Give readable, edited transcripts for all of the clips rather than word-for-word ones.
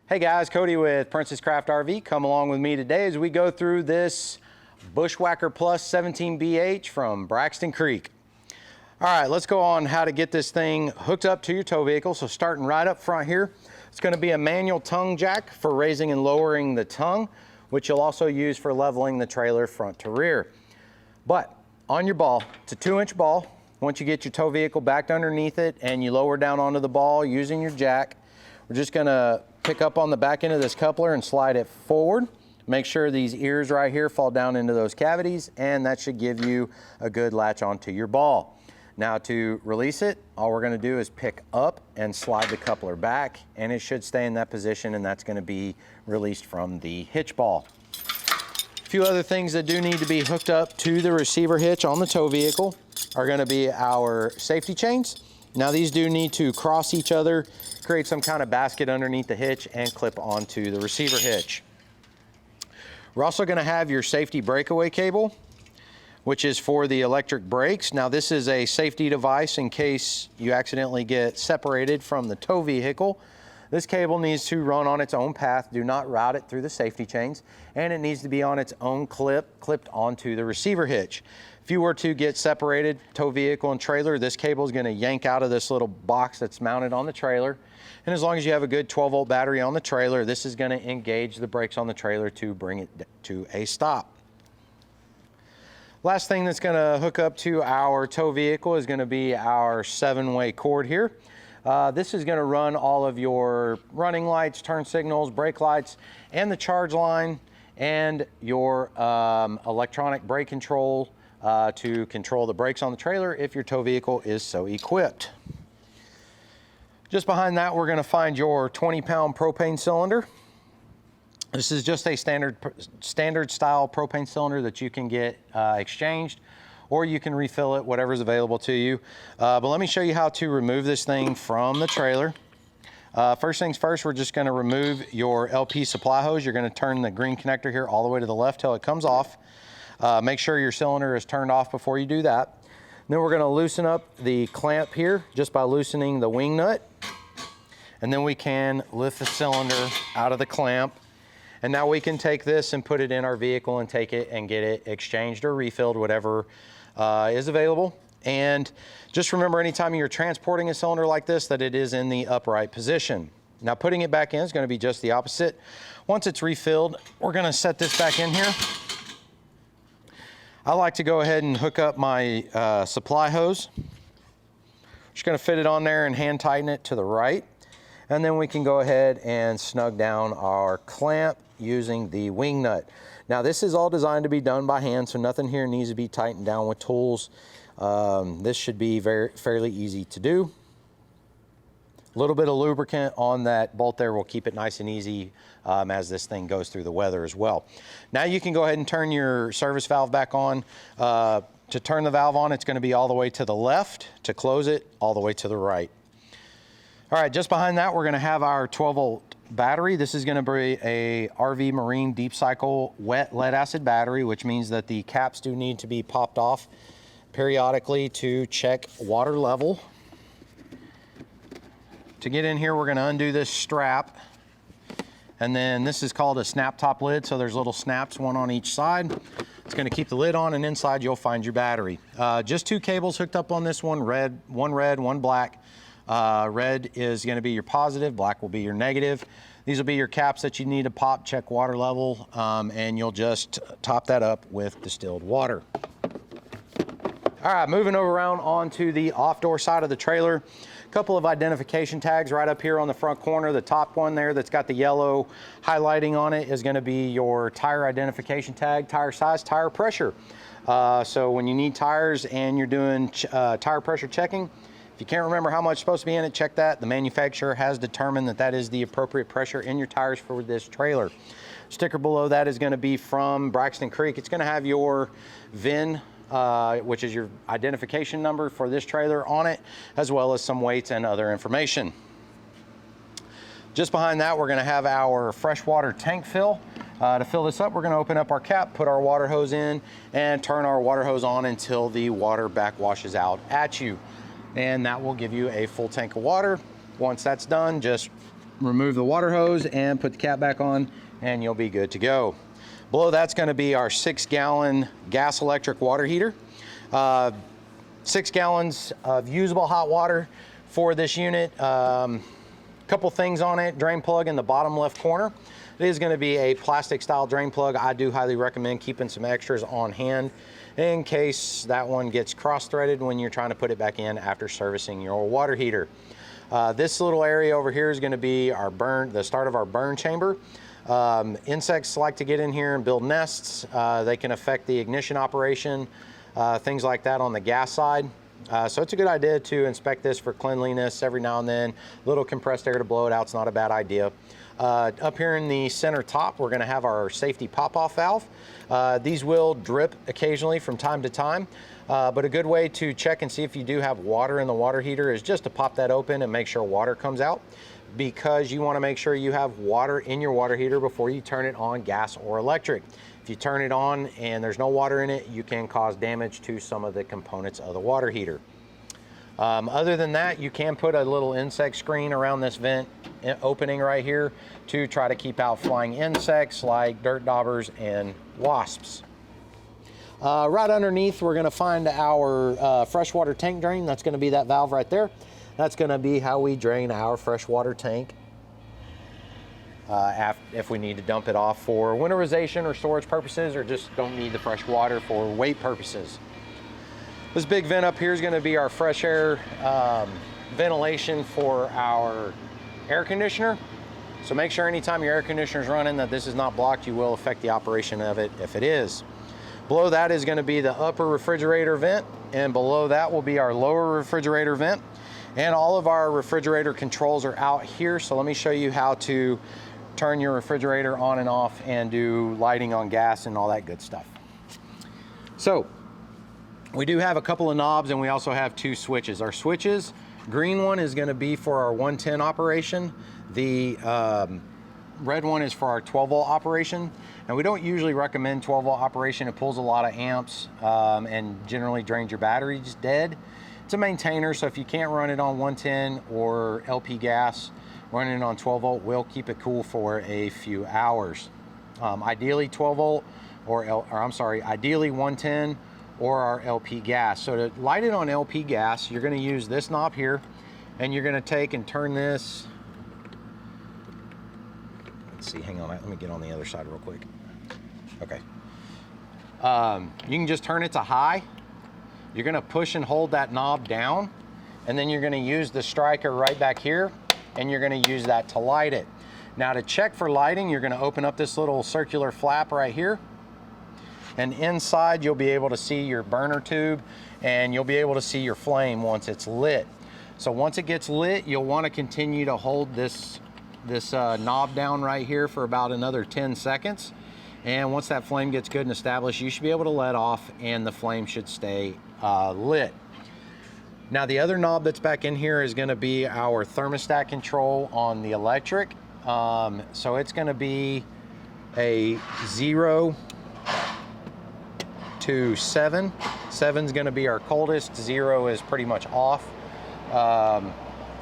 Hey guys, Cody with Princess Craft RV. Come along with me today as we go through this Bushwhacker Plus 17BH from Braxton Creek. All right, let's go on how to get this thing hooked up to your tow vehicle. So starting right up front here, it's going to be a manual tongue jack for raising and lowering the tongue, which you'll also use for leveling the trailer front to rear. But on your ball, it's a 2-inch ball. Once you get your tow vehicle backed underneath it and you lower down onto the ball using your jack, we're just going to pick up on the back end of this coupler and slide it forward. Make sure these ears right here fall down into those cavities, and that should give you a good latch onto your ball. Now to release it, all we're going to do is pick up and slide the coupler back, and it should stay in that position, and that's going to be released from the hitch ball. A few other things that do need to be hooked up to the receiver hitch on the tow vehicle are going to be our safety chains. Now these do need to cross each other, create some kind of basket underneath the hitch, and clip onto the receiver hitch. We're also going to have your safety breakaway cable, which is for the electric brakes. Now this is a safety device in case you accidentally get separated from the tow vehicle. This cable needs to run on its own path. Do not route it through the safety chains, and it needs to be on its own clipped onto the receiver hitch. If you were to get separated, tow vehicle and trailer, this cable is going to yank out of this little box that's mounted on the trailer. And as long as you have a good 12-volt battery on the trailer, this is going to engage the brakes on the trailer to bring it to a stop. Last thing that's going to hook up to our tow vehicle is going to be our 7-way cord here. This is going to run all of your running lights, turn signals, brake lights, and the charge line, and your electronic brake control to control the brakes on the trailer if your tow vehicle is so equipped. Just behind that, we're going to find your 20-pound propane cylinder. This is just a standard style propane cylinder that you can get exchanged, or you can refill it, whatever's available to you. But let me show you how to remove this thing from the trailer. First things first, we're just going to remove your LP supply hose. You're going to turn the green connector here all the way to the left till it comes off. Make sure your cylinder is turned off before you do that. Then we're going to loosen up the clamp here just by loosening the wing nut. And then we can lift the cylinder out of the clamp. And now we can take this and put it in our vehicle and take it and get it exchanged or refilled, whatever is available. And just remember, anytime you're transporting a cylinder like this, that it is in the upright position. Now putting it back in is going to be just the opposite. Once it's refilled, we're going to set this back in here. I like to go ahead and hook up my supply hose. Just going to fit it on there and hand tighten it to the right. And then we can go ahead and snug down our clamp using the wing nut. Now this is all designed to be done by hand, so nothing here needs to be tightened down with tools. This should be fairly easy to do. A little bit of lubricant on that bolt there will keep it nice and easy as this thing goes through the weather as well. Now you can go ahead and turn your service valve back on. To turn the valve on, it's going to be all the way to the left. To close it, all the way to the right. All right, just behind that, we're going to have our 12-volt battery. This is going to be a RV Marine deep cycle wet lead acid battery, which means that the caps do need to be popped off periodically to check water level. To get in here, we're going to undo this strap, and then this is called a snap top lid, so there's little snaps, one on each side. It's going to keep the lid on, and inside you'll find your battery. Just 2 cables hooked up on this one, one black. Red is going to be your positive, black will be your negative. These will be your caps that you need to pop, check water level, and you'll just top that up with distilled water. All right, moving over around onto the off-door side of the trailer. A couple of identification tags right up here on the front corner. The top one there that's got the yellow highlighting on it is going to be your tire identification tag, tire size, tire pressure. So when you need tires and you're doing tire pressure checking, if you can't remember how much is supposed to be in it, check that. The manufacturer has determined that that is the appropriate pressure in your tires for this trailer. Sticker below that is going to be from Braxton Creek. It's going to have your VIN, which is your identification number for this trailer on it, as well as some weights and other information. Just behind that, we're going to have our freshwater tank fill. To fill this up, we're going to open up our cap, put our water hose in, and turn our water hose on until the water back washes out at you. And that will give you a full tank of water. Once that's done, just remove the water hose and put the cap back on, and you'll be good to go. Below that's going to be our 6-gallon gas electric water heater. 6 gallons of usable hot water for this unit. Couple things on it: drain plug in the bottom left corner. It is going to be a plastic style drain plug. I do highly recommend keeping some extras on hand in case that one gets cross-threaded when you're trying to put it back in after servicing your water heater. This little area over here is going to be the start of our burn chamber. Insects like to get in here and build nests. They can affect the ignition operation, things like that on the gas side. So it's a good idea to inspect this for cleanliness every now and then. Little compressed air to blow it out is not a bad idea. Up here in the center top, we're going to have our safety pop-off valve. These will drip occasionally from time to time, but a good way to check and see if you do have water in the water heater is just to pop that open and make sure water comes out, because you want to make sure you have water in your water heater before you turn it on gas or electric. If you turn it on and there's no water in it, you can cause damage to some of the components of the water heater. Other than that, you can put a little insect screen around this vent opening right here to try to keep out flying insects like dirt daubers and wasps. Right underneath, we're going to find our freshwater tank drain. That's going to be that valve right there. That's going to be how we drain our freshwater tank if we need to dump it off for winterization or storage purposes, or just don't need the fresh water for weight purposes. This big vent up here is going to be our fresh air ventilation for our air conditioner. So make sure anytime your air conditioner is running that this is not blocked. You will affect the operation of it if it is. Below that is going to be the upper refrigerator vent, and below that will be our lower refrigerator vent. And all of our refrigerator controls are out here. So let me show you how to turn your refrigerator on and off and do lighting on gas and all that good stuff. So we do have a couple of knobs, and we also have 2 switches. Our switches, green one is going to be for our 110 operation. The red one is for our 12-volt operation. Now, we don't usually recommend 12-volt operation. It pulls a lot of amps and generally drains your batteries dead. It's a maintainer, so if you can't run it on 110 or LP gas, running it on 12-volt will keep it cool for a few hours. Ideally 12-volt ideally 110 or our LP gas. So to light it on LP gas, you're going to use this knob here, and you're going to take and turn this. Let's see, hang on, let me get on the other side real quick. Okay. You can just turn it to high. You're going to push and hold that knob down, and then you're going to use the striker right back here, and you're going to use that to light it. Now, to check for lighting, you're going to open up this little circular flap right here, and inside you'll be able to see your burner tube, and you'll be able to see your flame once it's lit. So once it gets lit, you'll want to continue to hold this knob down right here for about another 10 seconds. And once that flame gets good and established, you should be able to let off, and the flame should stay lit. Now, the other knob that's back in here is going to be our thermostat control on the electric. So it's going to be a 0 to 7. 7's going to be our coldest. 0 is pretty much off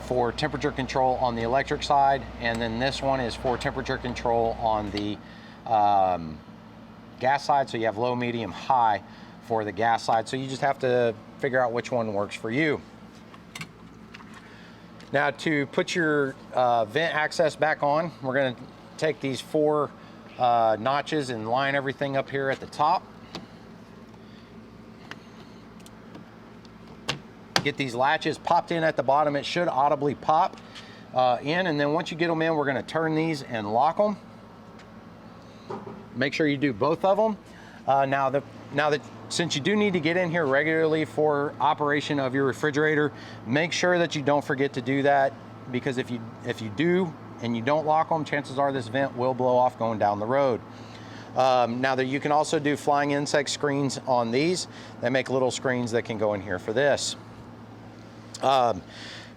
for temperature control on the electric side. And then this one is for temperature control on the gas side. So you have low, medium, high for the gas side. So you just have to figure out which one works for you. Now, to put your vent access back on, we're going to take these 4 notches and line everything up here at the top. Get these latches popped in at the bottom. It should audibly pop in, and then once you get them in, we're going to turn these and lock them. Make sure you do both of them. Now that since you do need to get in here regularly for operation of your refrigerator, make sure that you don't forget to do that, because if you do and you don't lock them, chances are this vent will blow off going down the road. Now that you can also do flying insect screens on these. They make little screens that can go in here for this.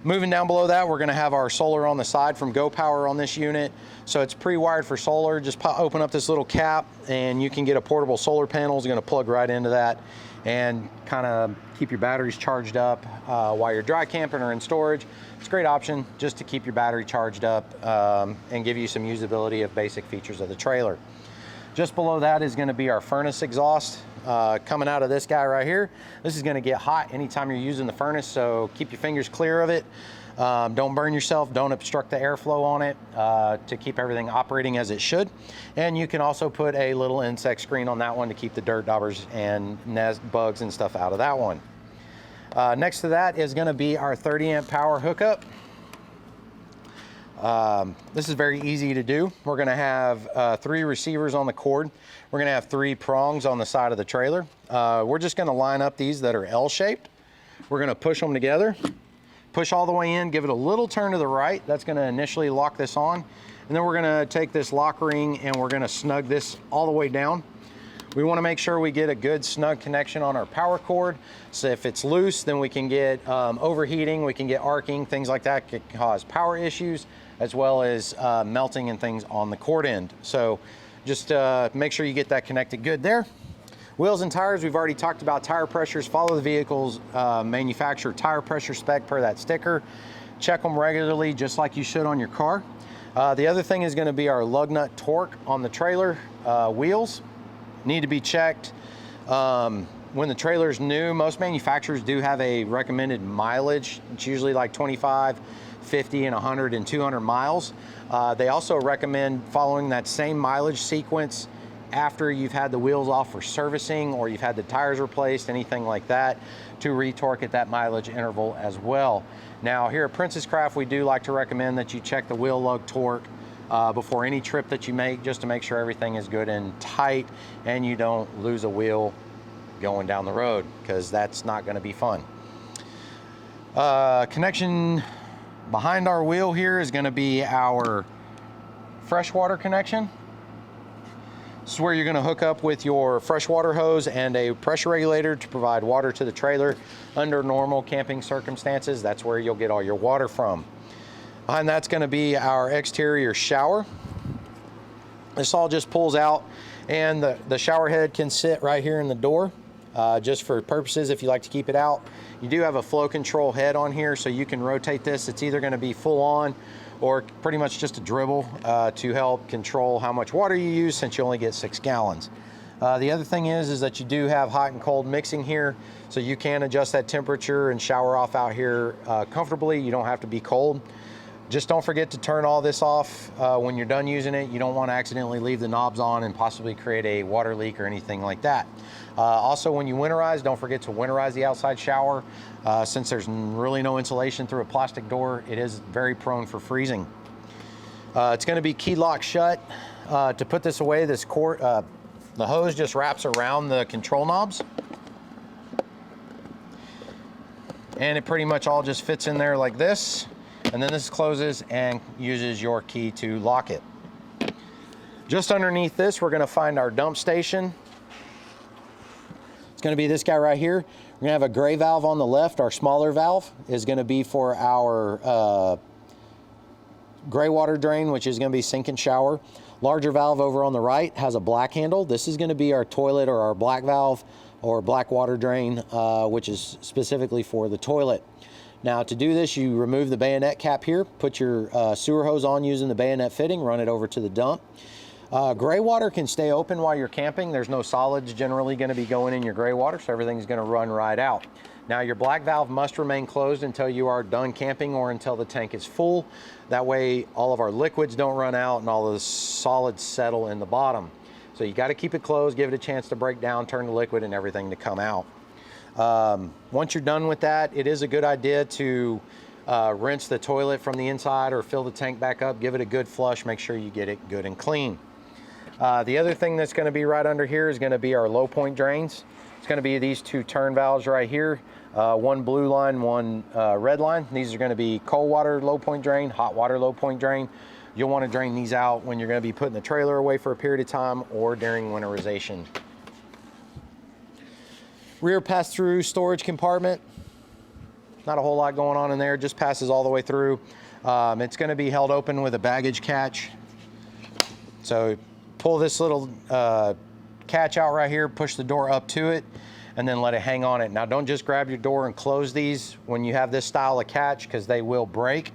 Moving down below that, we're going to have our solar on the side from Go Power on this unit. So it's pre-wired for solar. Just open up this little cap and you can get a portable solar panel. It's going to plug right into that and kind of keep your batteries charged up while you're dry camping or in storage. It's a great option just to keep your battery charged up and give you some usability of basic features of the trailer. Just below that is going to be our furnace exhaust coming out of this guy right here. This is going to get hot anytime you're using the furnace, so keep your fingers clear of it. Don't burn yourself, don't obstruct the airflow on it to keep everything operating as it should. And you can also put a little insect screen on that one to keep the dirt daubers and bugs and stuff out of that one. Next to that is going to be our 30 amp power hookup. This is very easy to do. We're going to have 3 receivers on the cord. We're going to have 3 prongs on the side of the trailer. We're just going to line up these that are L-shaped. We're going to push them together, push all the way in, give it a little turn to the right. That's going to initially lock this on. And then we're going to take this lock ring and we're going to snug this all the way down. We want to make sure we get a good snug connection on our power cord. So if it's loose, then we can get overheating, we can get arcing, things like that can cause power issues, as well as melting and things on the cord end. So just make sure you get that connected good there. Wheels and tires, we've already talked about tire pressures. Follow the vehicle's manufacturer tire pressure spec per that sticker. Check them regularly, just like you should on your car. The other thing is going to be our lug nut torque on the trailer wheels. Need to be checked. When the trailer is new, most manufacturers do have a recommended mileage. It's usually like 25, 50, and 100 and 200 miles. They also recommend following that same mileage sequence after you've had the wheels off for servicing or you've had the tires replaced, anything like that, to retorque at that mileage interval as well. Now here at Princess Craft, we do like to recommend that you check the wheel lug torque before any trip that you make, just to make sure everything is good and tight and you don't lose a wheel going down the road, because that's not going to be fun. Connection behind our wheel here is going to be our freshwater connection. This is where you're going to hook up with your freshwater hose and a pressure regulator to provide water to the trailer under normal camping circumstances. That's where you'll get all your water from. Behind that's going to be our exterior shower. This all just pulls out, and the shower head can sit right here in the door, just for purposes if you like to keep it out. You do have a flow control head on here, so you can rotate this. It's either going to be full on or pretty much just a dribble to help control how much water you use, since you only get 6 gallons. The other thing is that you do have hot and cold mixing here, so you can adjust that temperature and shower off out here comfortably. You don't have to be cold. Just don't forget to turn all this off when you're done using it. You don't want to accidentally leave the knobs on and possibly create a water leak or anything like that. Also, when you winterize, don't forget to winterize the outside shower. Since there's really no insulation through a plastic door, it is very prone for freezing. It's going to be key lock shut. To put this away, this cord, the hose just wraps around the control knobs. And it pretty much all just fits in there like this. And then this closes and uses your key to lock it. Just underneath this, we're going to find our dump station. It's going to be this guy right here. We're going to have a gray valve on the left. Our smaller valve is going to be for our gray water drain, which is going to be sink and shower. Larger valve over on the right has a black handle. This is going to be our toilet, or our black valve or black water drain, which is specifically for the toilet. Now to do this, you remove the bayonet cap here, put your sewer hose on using the bayonet fitting, run it over to the dump. Gray water can stay open while you're camping. There's no solids generally going to be going in your gray water, so everything's going to run right out. Now your black valve must remain closed until you are done camping or until the tank is full. That way all of our liquids don't run out and all the solids settle in the bottom. So you got to keep it closed, give it a chance to break down, turn the liquid and everything to come out. Once you're done with that, it is a good idea to rinse the toilet from the inside or fill the tank back up, give it a good flush, make sure you get it good and clean. The other thing that's going to be right under here is going to be our low point drains. It's going to be these 2 turn valves right here, one blue line, one red line. These are going to be cold water low point drain, hot water low point drain. You'll want to drain these out when you're going to be putting the trailer away for a period of time or during winterization. Rear pass-through storage compartment. Not a whole lot going on in there, just passes all the way through. It's going to be held open with a baggage catch. So pull this little catch out right here, push the door up to it, and then let it hang on it. Now don't just grab your door and close these when you have this style of catch, because they will break.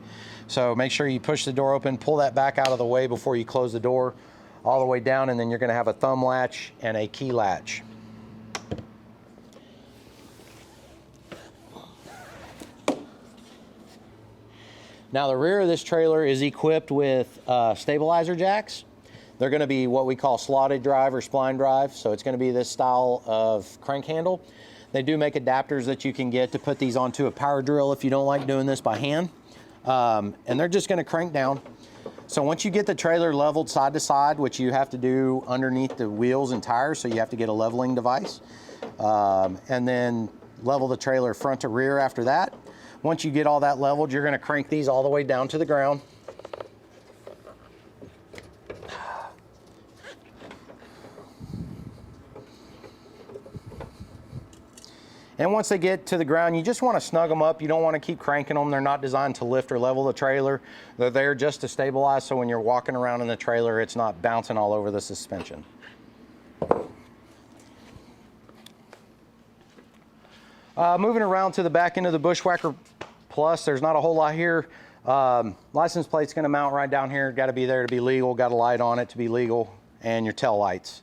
So make sure you push the door open, pull that back out of the way before you close the door all the way down, and then you're going to have a thumb latch and a key latch. Now the rear of this trailer is equipped with stabilizer jacks. They're going to be what we call slotted drive or spline drive, so it's going to be this style of crank handle. They do make adapters that you can get to put these onto a power drill if you don't like doing this by hand. And they're just going to crank down. So once you get the trailer leveled side to side, which you have to do underneath the wheels and tires, so you have to get a leveling device, and then level the trailer front to rear after that. Once you get all that leveled, you're going to crank these all the way down to the ground. And once they get to the ground, you just want to snug them up. You don't want to keep cranking them. They're not designed to lift or level the trailer. They're there just to stabilize, so when you're walking around in the trailer, it's not bouncing all over the suspension. Moving around to the back end of the Bushwhacker Plus, there's not a whole lot here. License plate's going to mount right down here. Got to be there to be legal. Got a light on it to be legal, and your tail lights.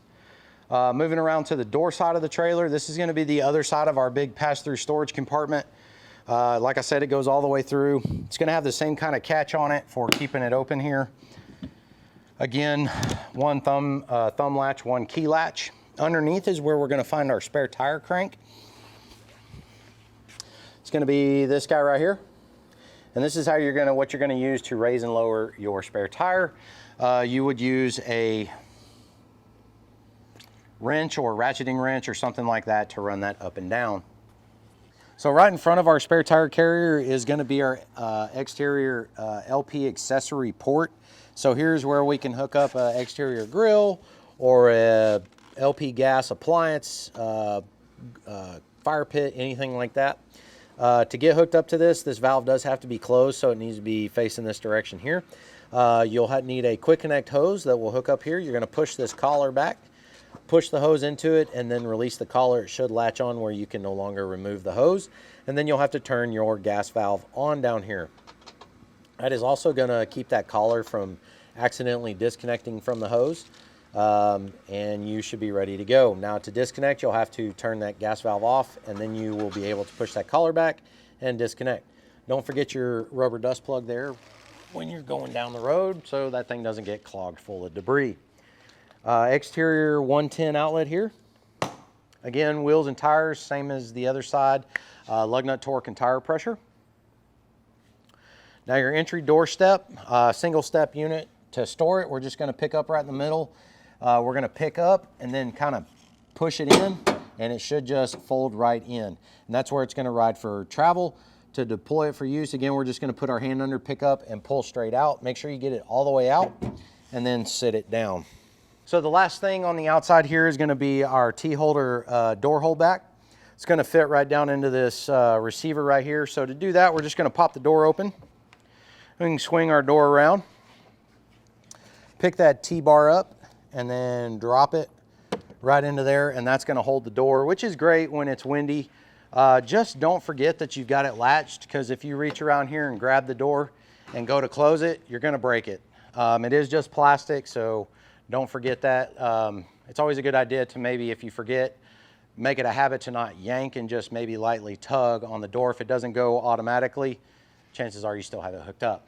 Moving around to the door side of the trailer, this is going to be the other side of our big pass-through storage compartment. Like I said, it goes all the way through. It's going to have the same kind of catch on it for keeping it open here. Again, one thumb latch, one key latch. Underneath is where we're going to find our spare tire crank. It's going to be this guy right here. And this is how what you're going to use to raise and lower your spare tire. You would use a wrench or ratcheting wrench or something like that to run that up and down. So right in front of our spare tire carrier is going to be our exterior LP accessory port. So here's where we can hook up an exterior grill or a LP gas appliance, fire pit, anything like that. To get hooked up to this valve does have to be closed, so it needs to be facing this direction here. You'll need a quick connect hose that will hook up here. You're going to push this collar back, push the hose into it, and then release the collar. It should latch on where you can no longer remove the hose, and then you'll have to turn your gas valve on down here. That is also going to keep that collar from accidentally disconnecting from the hose, and you should be ready to go. Now to disconnect, you'll have to turn that gas valve off, and then you will be able to push that collar back and disconnect. Don't forget your rubber dust plug there when you're going down the road, so that thing doesn't get clogged full of debris. Exterior 110 outlet here. Again, wheels and tires, same as the other side. Lug nut torque and tire pressure. Now your entry door step, single step unit to store it. We're just going to pick up right in the middle. We're going to pick up and then kind of push it in, and it should just fold right in. And that's where it's going to ride for travel. To deploy it for use, again, we're just going to put our hand under, pick up, and pull straight out. Make sure you get it all the way out, and then sit it down. So the last thing on the outside here is going to be our T-holder door holdback. It's going to fit right down into this receiver right here. So to do that, we're just going to pop the door open. We can swing our door around, pick that T-bar up, and then drop it right into there, and that's going to hold the door, which is great when it's windy. Just don't forget that you've got it latched, because if you reach around here and grab the door and go to close it, you're going to break it. It is just plastic, so don't forget that. It's always a good idea to maybe, if you forget, make it a habit to not yank and just maybe lightly tug on the door. If it doesn't go automatically, chances are you still have it hooked up.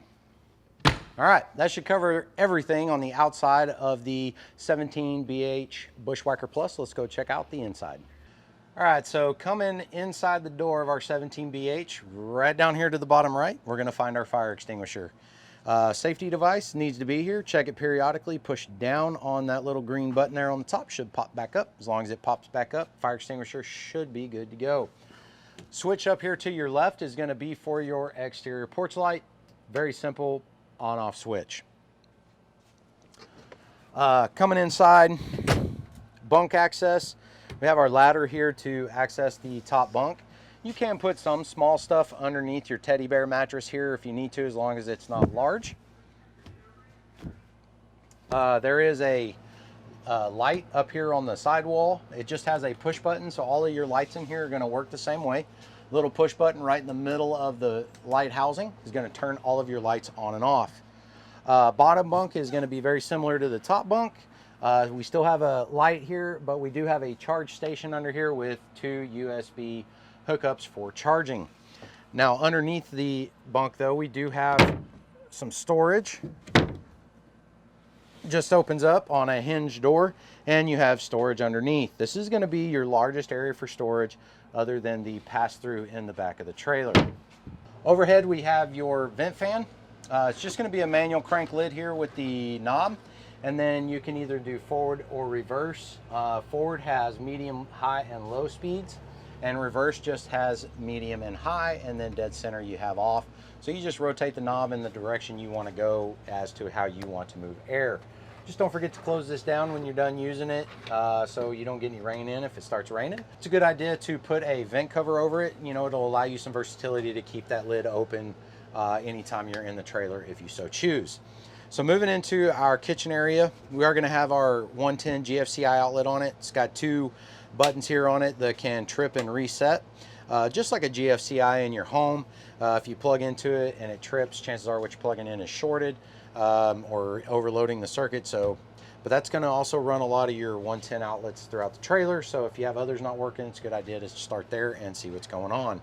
All right, that should cover everything on the outside of the 17BH Bushwhacker Plus. Let's go check out the inside. All right, so coming inside the door of our 17BH, right down here to the bottom right, we're gonna find our fire extinguisher. Safety device needs to be here. Check it periodically. Push down on that little green button there on the top. Should pop back up. As long as it pops back up, fire extinguisher should be good to go. Switch up here to your left is going to be for your exterior porch light. Very simple on-off switch. Coming inside, bunk access. We have our ladder here to access the top bunk. You can put some small stuff underneath your teddy bear mattress here if you need to, as long as it's not large. There is a light up here on the sidewall. It just has a push button, so all of your lights in here are going to work the same way. Little push button right in the middle of the light housing is going to turn all of your lights on and off. Bottom bunk is going to be very similar to the top bunk. We still have a light here, but we do have a charge station under here with 2 USB hookups for charging. Now underneath the bunk though, we do have some storage. Just opens up on a hinge door, and you have storage underneath. This is going to be your largest area for storage other than the pass-through in the back of the trailer. Overhead we have your vent fan. It's just going to be a manual crank lid here with the knob, and then you can either do forward or reverse. Forward has medium, high, and low speeds, and reverse just has medium and high, and then dead center you have off. So you just rotate the knob in the direction you want to go as to how you want to move air. Just don't forget to close this down when you're done using it, so you don't get any rain in if it starts raining. It's a good idea to put a vent cover over it. You know, it'll allow you some versatility to keep that lid open anytime you're in the trailer if you so choose. So moving into our kitchen area, we are going to have our 110 GFCI outlet on it. It's got 2 buttons here on it that can trip and reset, just like a GFCI in your home. If you plug into it and it trips, chances are what you're plugging in is shorted or overloading the circuit. But that's going to also run a lot of your 110 outlets throughout the trailer. So if you have others not working, it's a good idea to start there and see what's going on.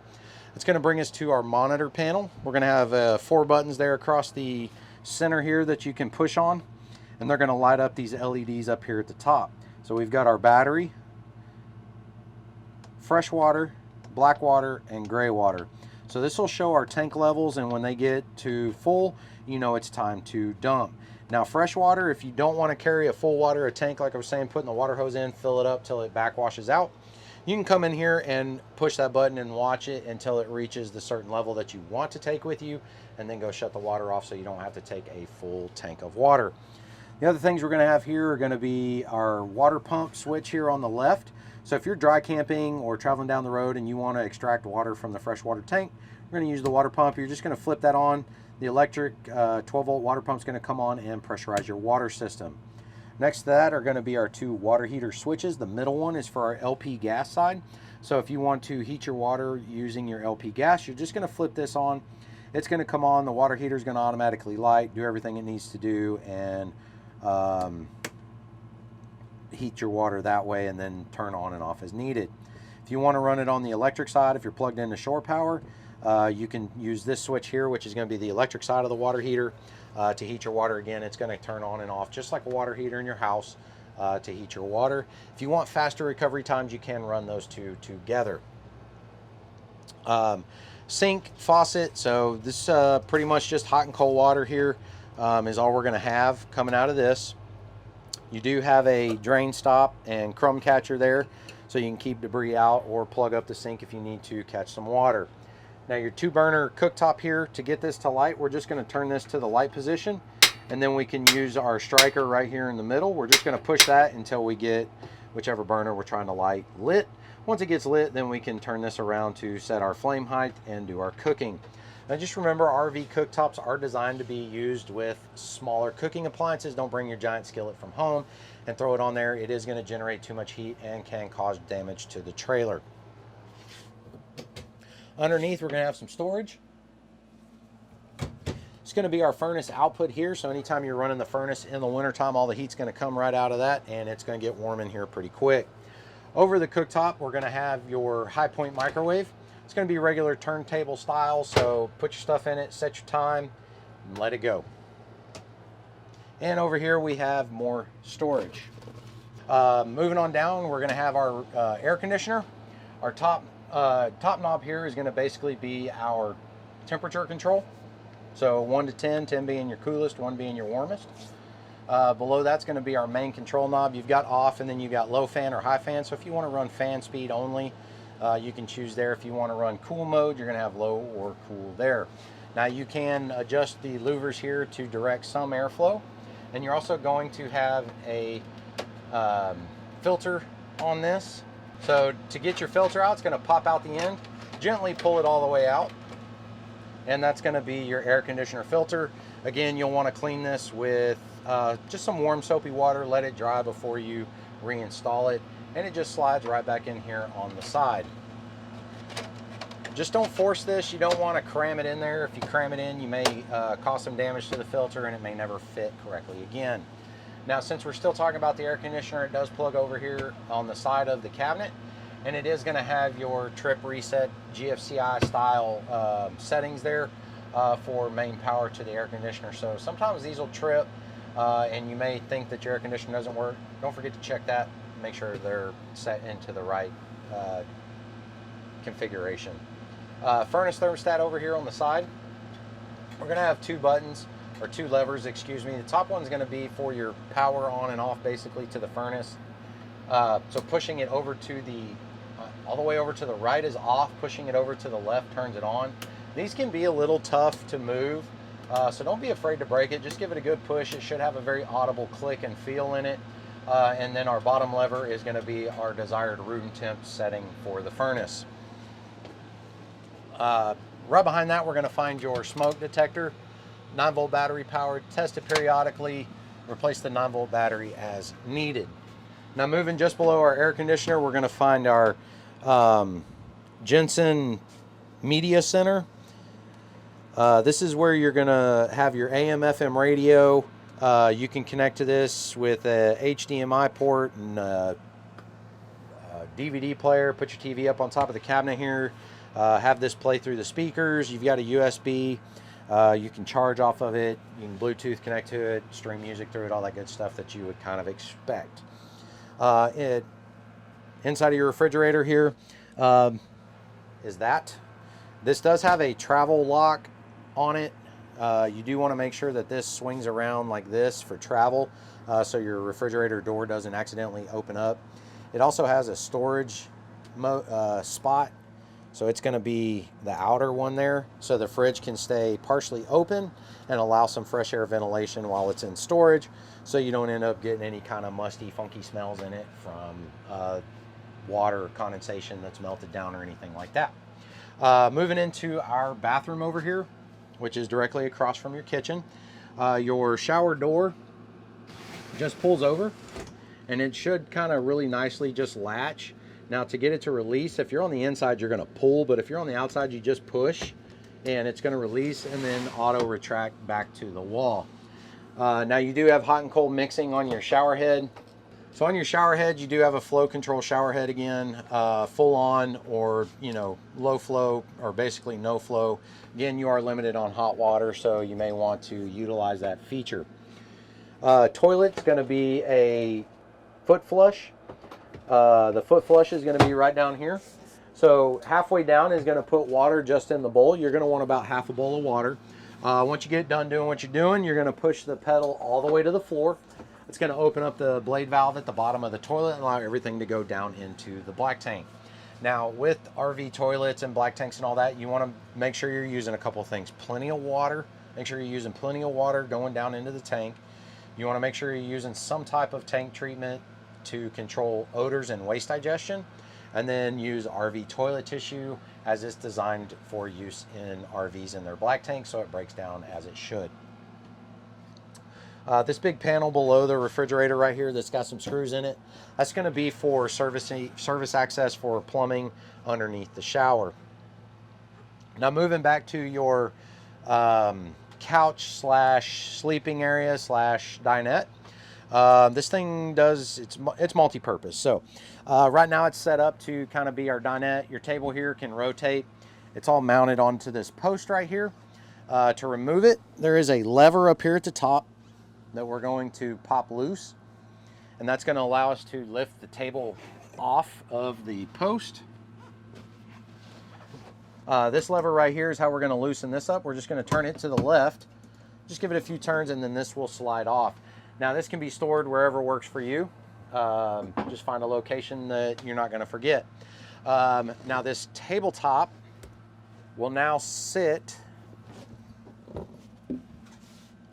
It's going to bring us to our monitor panel. We're going to have 4 buttons there across the center here that you can push on, and they're going to light up these LEDs up here at the top. So we've got our battery, fresh water, black water, and gray water. So this will show our tank levels, and when they get to full, you know it's time to dump. Now fresh water, if you don't want to carry a full water tank, like I was saying, putting the water hose in, fill it up till it backwashes out, you can come in here and push that button and watch it until it reaches the certain level that you want to take with you, and then go shut the water off so you don't have to take a full tank of water. The other things we're going to have here are going to be our water pump switch here on the left. So if you're dry camping or traveling down the road and you want to extract water from the freshwater tank, we're going to use the water pump. You're just going to flip that on. The electric 12-volt water pump is going to come on and pressurize your water system. Next to that are going to be our 2 water heater switches. The middle one is for our LP gas side. So if you want to heat your water using your LP gas, you're just going to flip this on. It's going to come on. The water heater is going to automatically light, do everything it needs to do, and heat your water that way, and then turn on and off as needed. If you want to run it on the electric side, if you're plugged into shore power, you can use this switch here, which is going to be the electric side of the water heater. To heat your water again, it's going to turn on and off just like a water heater in your house to heat your water. If you want faster recovery times, you can run those 2 together. Sink, faucet, so this pretty much just hot and cold water here is all we're going to have coming out of this. You do have a drain stop and crumb catcher there, so you can keep debris out or plug up the sink if you need to catch some water. Now your 2-burner cooktop here, to get this to light, we're just going to turn this to the light position, and then we can use our striker right here in the middle. We're just going to push that until we get whichever burner we're trying to light lit. Once it gets lit, then we can turn this around to set our flame height and do our cooking. Now just remember, RV cooktops are designed to be used with smaller cooking appliances. Don't bring your giant skillet from home and throw it on there. It is going to generate too much heat and can cause damage to the trailer. Underneath, we're going to have some storage. It's going to be our furnace output here, so anytime you're running the furnace in the wintertime, all the heat's going to come right out of that, and it's going to get warm in here pretty quick. Over the cooktop, we're going to have your high point microwave. It's going to be regular turntable style, so put your stuff in it, set your time, and let it go. And over here we have more storage. Moving on down, we're going to have our air conditioner. Our top knob here is going to basically be our temperature control. So 1 to 10, 10 being your coolest, 1 being your warmest. Below that's going to be our main control knob. You've got off, and then you've got low fan or high fan. So if you want to run fan speed only, you can choose there. If you want to run cool mode, you're going to have low or cool there. Now you can adjust the louvers here to direct some airflow, and you're also going to have a filter on this. So to get your filter out, it's going to pop out the end. gently pull it all the way out. And that's going to be your air conditioner filter. Again, you'll want to clean this with just some warm soapy water, let it dry before you reinstall it, and it just slides right back in here on the side. Just don't force this. You don't want to cram it in there. If you cram it in, you may cause some damage to the filter and it may never fit correctly again. Now, since we're still talking about the air conditioner, it does plug over here on the side of the cabinet, and it is going to have your trip reset GFCI style settings there for main power to the air conditioner. So sometimes these will trip and you may think that your air conditioner doesn't work. Don't forget to check that. Make sure they're set into the right configuration. Furnace thermostat over here on the side. We're going to have two buttons, or two levers, excuse me. The top one's going to be for your power on and off, basically, to the furnace. So pushing it over to the all the way over to the right is off. Pushing it over to the left turns it on. These can be a little tough to move, so don't be afraid to break it. Just give it a good push. It should have a very audible click and feel in it. And then our bottom lever is going to be our desired room temp setting for the furnace. Right behind that, we're going to find your smoke detector. 9-volt battery powered. Test it periodically. Replace the 9-volt battery as needed. Now, moving just below our air conditioner, we're going to find our Jensen Media Center. This is where you're going to have your AM/FM radio. You can connect to this with a HDMI port and a DVD player. Put your TV up on top of the cabinet here. Have this play through the speakers. You've got a USB. You can charge off of it. You can Bluetooth connect to it, stream music through it, all that good stuff that you would kind of expect. Inside of your refrigerator here is that. This does have a travel lock on it. You do want to make sure that this swings around like this for travel, so your refrigerator door doesn't accidentally open up. It also has a storage spot, so it's going to be the outer one there, so the fridge can stay partially open and allow some fresh air ventilation while it's in storage, so you don't end up getting any kind of musty, funky smells in it from water condensation that's melted down or anything like that. Moving into our bathroom over here, which is directly across from your kitchen. Your shower door just pulls over, and it should kind of really nicely just latch. Now, to get it to release, if you're on the inside, you're going to pull, but if you're on the outside, you just push, and it's going to release and then auto retract back to the wall. Now, you do have hot and cold mixing on your shower head. So on your shower head, you do have a flow control shower head again, full on or, low flow or basically no flow. Again, you are limited on hot water, so you may want to utilize that feature. Toilet's going to be a foot flush. The foot flush is going to be right down here. So halfway down is going to put water just in the bowl. You're going to want about half a bowl of water. Once you get done doing what you're doing, you're going to push the pedal all the way to the floor. It's going to open up the blade valve at the bottom of the toilet and allow everything to go down into the black tank. Now, with RV toilets and black tanks and all that, you want to make sure you're using a couple of things. Plenty of water. Make sure you're using plenty of water going down into the tank. You want to make sure you're using some type of tank treatment to control odors and waste digestion. And then use RV toilet tissue, as it's designed for use in RVs in their black tank, so it breaks down as it should. This big panel below the refrigerator right here that's got some screws in it, that's going to be for service access for plumbing underneath the shower. Now, moving back to your couch slash sleeping area slash dinette. This thing it's multi-purpose. So right now it's set up to kind of be our dinette. Your table here can rotate. It's all mounted onto this post right here. To remove it, there is a lever up here at the top that we're going to pop loose, and that's going to allow us to lift the table off of the post. This lever right here is how we're going to loosen this up. We're just going to turn it to the left, just give it a few turns, and then this will slide off. Now, this can be stored wherever works for you. Just find a location that you're not going to forget. Now, this tabletop will now sit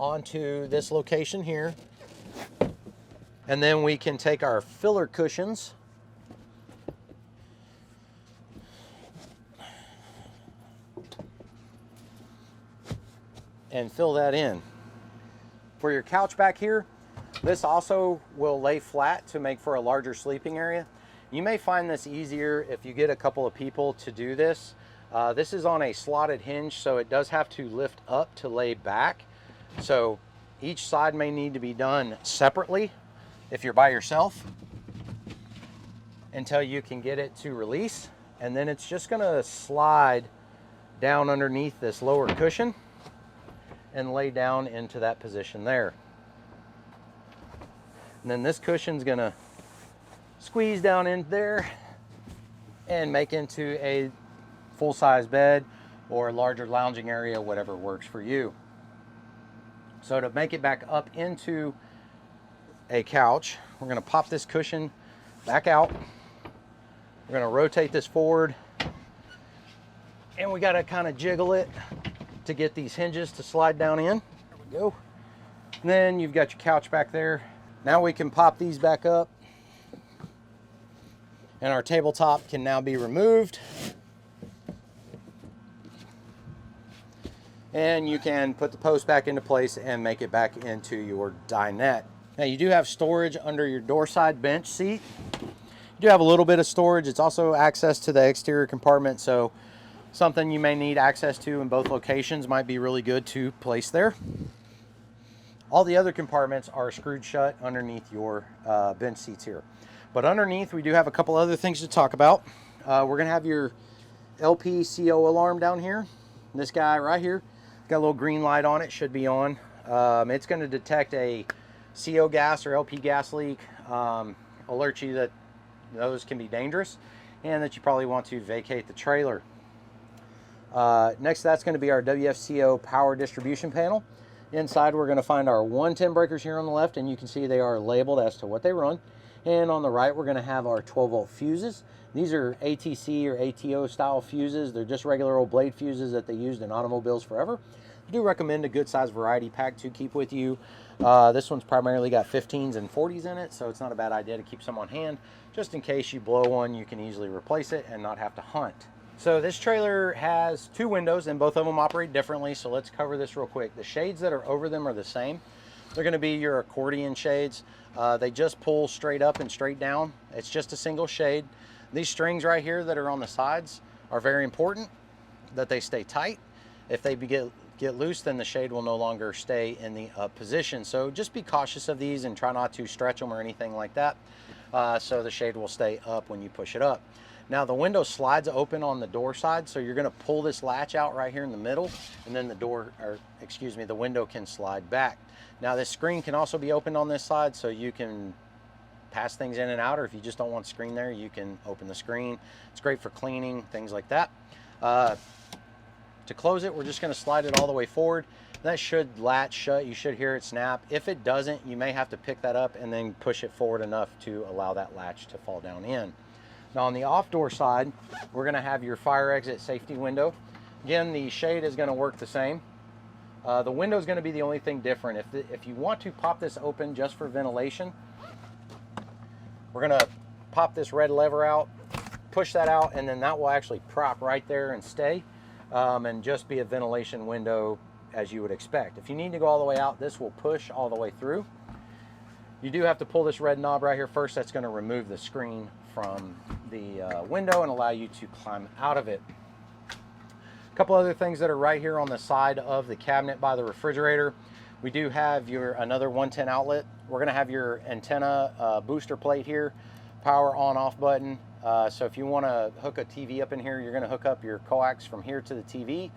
onto this location here, and then we can take our filler cushions and fill that in. For your couch back here, this also will lay flat to make for a larger sleeping area. You may find this easier if you get a couple of people to do this. This is on a slotted hinge, so it does have to lift up to lay back. So each side may need to be done separately if you're by yourself until you can get it to release. And then it's just gonna slide down underneath this lower cushion and lay down into that position there. And then this cushion's gonna squeeze down in there and make into a full-size bed or a larger lounging area, whatever works for you. So to make it back up into a couch, we're gonna pop this cushion back out. We're gonna rotate this forward, and we gotta kind of jiggle it to get these hinges to slide down in. There we go. And then you've got your couch back there. Now we can pop these back up, and our tabletop can now be removed. And you can put the post back into place and make it back into your dinette. Now you do have storage under your door side bench seat. You do have a little bit of storage. It's also access to the exterior compartment, so something you may need access to in both locations might be really good to place there. All the other compartments are screwed shut underneath your bench seats here. But underneath, we do have a couple other things to talk about. We're gonna have your LPCO alarm down here. This guy right here, got a little green light on it, should be on. It's gonna detect a CO gas or LP gas leak, alert you that those can be dangerous and that you probably want to vacate the trailer. Next, that's going to be our WFCO power distribution panel. Inside, we're going to find our 110 breakers here on the left, and you can see they are labeled as to what they run. And on the right, we're going to have our 12-volt fuses. These are ATC or ATO style fuses. They're just regular old blade fuses that they used in automobiles forever. I do recommend a good size variety pack to keep with you. This one's primarily got 15s and 40s in it, so it's not a bad idea to keep some on hand. Just in case you blow one, you can easily replace it and not have to hunt. So this trailer has two windows, and both of them operate differently, so let's cover this real quick. The shades that are over them are the same. They're going to be your accordion shades. They just pull straight up and straight down. It's just a single shade. These strings right here that are on the sides are very important that they stay tight. If they get loose, then the shade will no longer stay in the up position. So just be cautious of these and try not to stretch them or anything like that, so the shade will stay up when you push it up. Now the window slides open on the door side, so you're going to pull this latch out right here in the middle, and then the window can slide back. Now this screen can also be opened on this side, so you can pass things in and out, or if you just don't want screen there, you can open the screen. It's great for cleaning, things like that. To close it, we're just going to slide it all the way forward. That should latch shut. You should hear it snap. If it doesn't, you may have to pick that up and then push it forward enough to allow that latch to fall down in. Now on the off door side, we're going to have your fire exit safety window. Again, the shade is going to work the same. The window is going to be the only thing different. If you want to pop this open just for ventilation, we're going to pop this red lever out, push that out, and then that will actually prop right there and stay, and just be a ventilation window as you would expect. If you need to go all the way out, this will push all the way through. You do have to pull this red knob right here first. That's going to remove the screen from the window and allow you to climb out of it. A couple other things that are right here on the side of the cabinet by the refrigerator. We do have another 110 outlet. We're going to have your antenna booster plate here, power on off button. So if you want to hook a TV up in here, you're going to hook up your coax from here to the TV,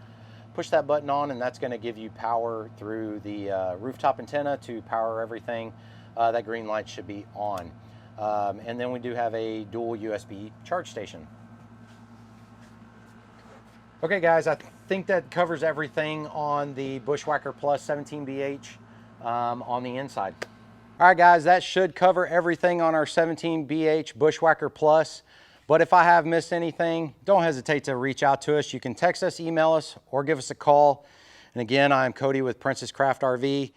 push that button on, and that's going to give you power through the rooftop antenna to power everything. That green light should be on. And then we do have a dual USB charge station. Okay guys, I think that covers everything on the Bushwhacker Plus 17BH on the inside. All right guys, that should cover everything on our 17BH Bushwhacker Plus. But if I have missed anything, don't hesitate to reach out to us. You can text us, email us, or give us a call. And again, I'm Cody with Princess Craft RV.